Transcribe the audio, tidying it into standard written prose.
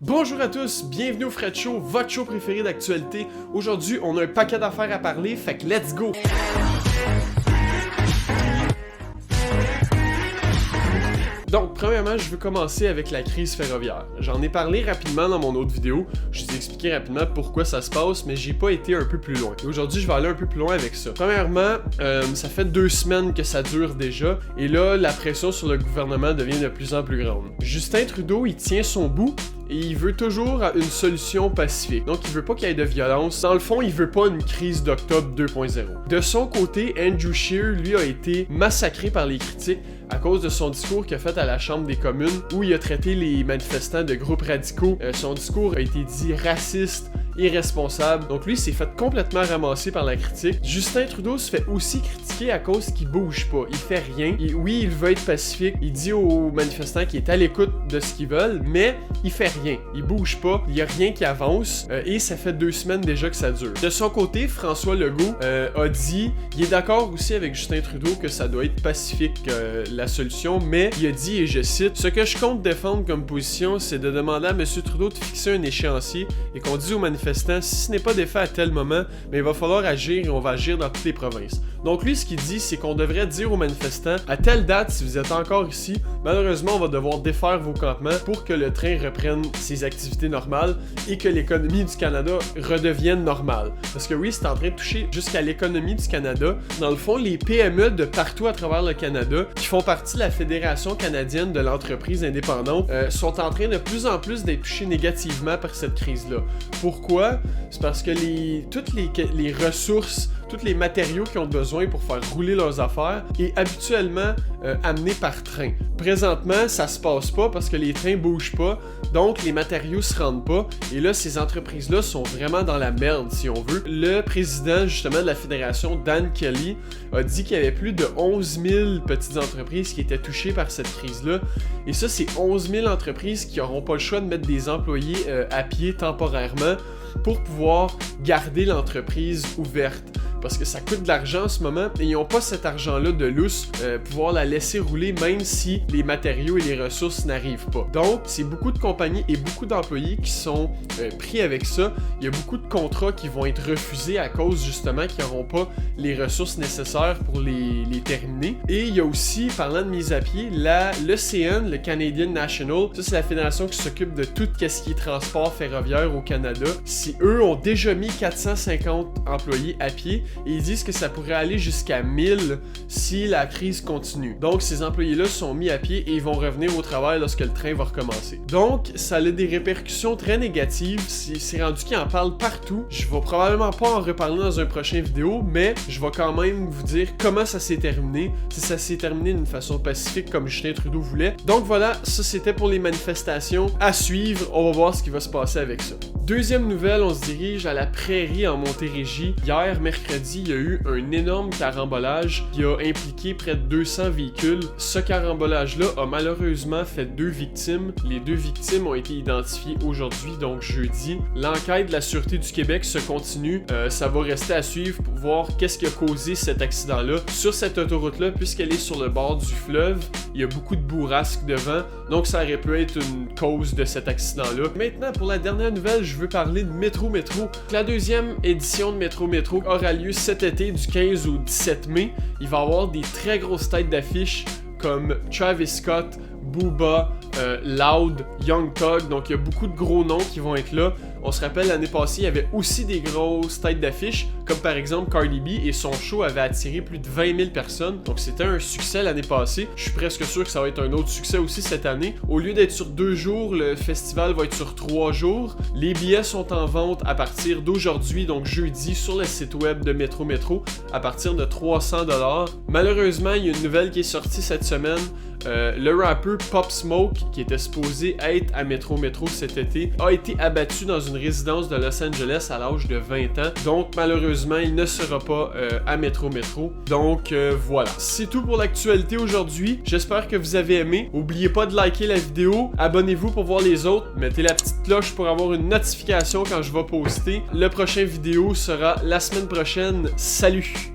Bonjour à tous, bienvenue au Fred Show, votre show préféré d'actualité. Aujourd'hui, on a un paquet d'affaires à parler, fait que let's go! Donc, premièrement, je veux commencer avec la crise ferroviaire. J'en ai parlé rapidement dans mon autre vidéo, je vous ai expliqué rapidement pourquoi ça se passe, mais j'ai pas été un peu plus loin. Et aujourd'hui, je vais aller un peu plus loin avec ça. Premièrement, ça fait 2 semaines que ça dure déjà, et là, la pression sur le gouvernement devient de plus en plus grande. Justin Trudeau, il tient son bout, et il veut toujours une solution pacifique. Donc, il veut pas qu'il y ait de violence. Dans le fond, il veut pas une crise d'octobre 2.0. De son côté, Andrew Scheer, lui, a été massacré par les critiques à cause de son discours qu'il a fait à la Chambre des communes, où il a traité les manifestants de groupes radicaux. Son discours a été dit raciste, irresponsable. Donc lui, il s'est fait complètement ramasser par la critique. Justin Trudeau se fait aussi critiquer à cause qu'il bouge pas. Il fait rien. Et oui, il veut être pacifique. Il dit aux manifestants qu'il est à l'écoute de ce qu'ils veulent, mais il fait rien. Il bouge pas. Il y a rien qui avance. Et ça fait 2 semaines déjà que ça dure. De son côté, François Legault a dit, il est d'accord aussi avec Justin Trudeau que ça doit être pacifique la solution, mais il a dit, et je cite, « Ce que je compte défendre comme position, c'est de demander à M. Trudeau de fixer un échéancier et qu'on dise aux manifestants si ce n'est pas défait à tel moment, mais il va falloir agir et on va agir dans toutes les provinces. » Donc lui, ce qu'il dit, c'est qu'on devrait dire aux manifestants, à telle date, si vous êtes encore ici, malheureusement, on va devoir défaire vos campements pour que le train reprenne ses activités normales et que l'économie du Canada redevienne normale. Parce que oui, c'est en train de toucher jusqu'à l'économie du Canada. Dans le fond, les PME de partout à travers le Canada, qui font partie de la Fédération canadienne de l'entreprise indépendante, sont en train de plus en plus d'être touchés négativement par cette crise-là. Pourquoi? C'est parce que toutes les ressources, tous les matériaux qu'ils ont besoin pour faire rouler leurs affaires est habituellement amené par train. Présentement, ça se passe pas parce que les trains bougent pas, donc les matériaux se rendent pas, et là, ces entreprises-là sont vraiment dans la merde, si on veut. Le président, justement, de la fédération, Dan Kelly, a dit qu'il y avait plus de 11 000 petites entreprises qui étaient touchées par cette crise-là, et ça, c'est 11 000 entreprises qui n'auront pas le choix de mettre des employés à pied temporairement pour pouvoir garder l'entreprise ouverte. Parce que ça coûte de l'argent en ce moment et ils n'ont pas cet argent-là de lousse pouvoir la laisser rouler même si les matériaux et les ressources n'arrivent pas. Donc, c'est beaucoup de compagnies et beaucoup d'employés qui sont pris avec ça. Il y a beaucoup de contrats qui vont être refusés à cause justement qu'ils n'auront pas les ressources nécessaires pour les terminer. Et il y a aussi, parlant de mise à pied, l'ECN, le Canadian National, ça c'est la fédération qui s'occupe de tout ce qui est transport ferroviaire au Canada. Si eux ont déjà mis 450 employés à pied, et ils disent que ça pourrait aller jusqu'à 1000 si la crise continue. Donc, ces employés-là sont mis à pied et ils vont revenir au travail lorsque le train va recommencer. Donc, ça a des répercussions très négatives. C'est rendu qu'ils en parlent partout. Je vais probablement pas en reparler dans un prochain vidéo, mais je vais quand même vous dire comment ça s'est terminé. Si ça s'est terminé d'une façon pacifique comme Justin Trudeau voulait. Donc voilà, ça c'était pour les manifestations. À suivre, on va voir ce qui va se passer avec ça. Deuxième nouvelle, on se dirige à la Prairie en Montérégie. Hier, mercredi, il y a eu un énorme carambolage qui a impliqué près de 200 véhicules. Ce carambolage-là a malheureusement fait 2 victimes. Les 2 victimes ont été identifiées aujourd'hui, donc jeudi. L'enquête de la Sûreté du Québec se continue. Ça va rester à suivre pour voir qu'est-ce qui a causé cet accident-là. Sur cette autoroute-là, puisqu'elle est sur le bord du fleuve, il y a beaucoup de bourrasques devant, donc ça aurait pu être une cause de cet accident-là. Maintenant, pour la dernière nouvelle, je veux parler de Métro Métro. La 2e édition de Métro Métro aura lieu cet été du 15 au 17 mai. Il va y avoir des très grosses têtes d'affiche comme Travis Scott, Booba, Loud, Young Thug, donc il y a beaucoup de gros noms qui vont être là. On se rappelle, l'année passée, il y avait aussi des grosses têtes d'affiche, comme par exemple Cardi B, et son show avait attiré plus de 20 000 personnes, donc c'était un succès l'année passée. Je suis presque sûr que ça va être un autre succès aussi cette année. Au lieu d'être sur 2 jours, le festival va être sur 3 jours. Les billets sont en vente à partir d'aujourd'hui, donc jeudi, sur le site web de Métro Métro, à partir de 300 $. Malheureusement, il y a une nouvelle qui est sortie cette semaine. Le rappeur Pop Smoke, qui était supposé être à Métro Métro cet été, a été abattu dans une résidence de Los Angeles à l'âge de 20 ans. Donc malheureusement, il ne sera pas à Métro Métro. Donc voilà. C'est tout pour l'actualité aujourd'hui. J'espère que vous avez aimé. N'oubliez pas de liker la vidéo. Abonnez-vous pour voir les autres. Mettez la petite cloche pour avoir une notification quand je vais poster. Le prochain vidéo sera la semaine prochaine. Salut!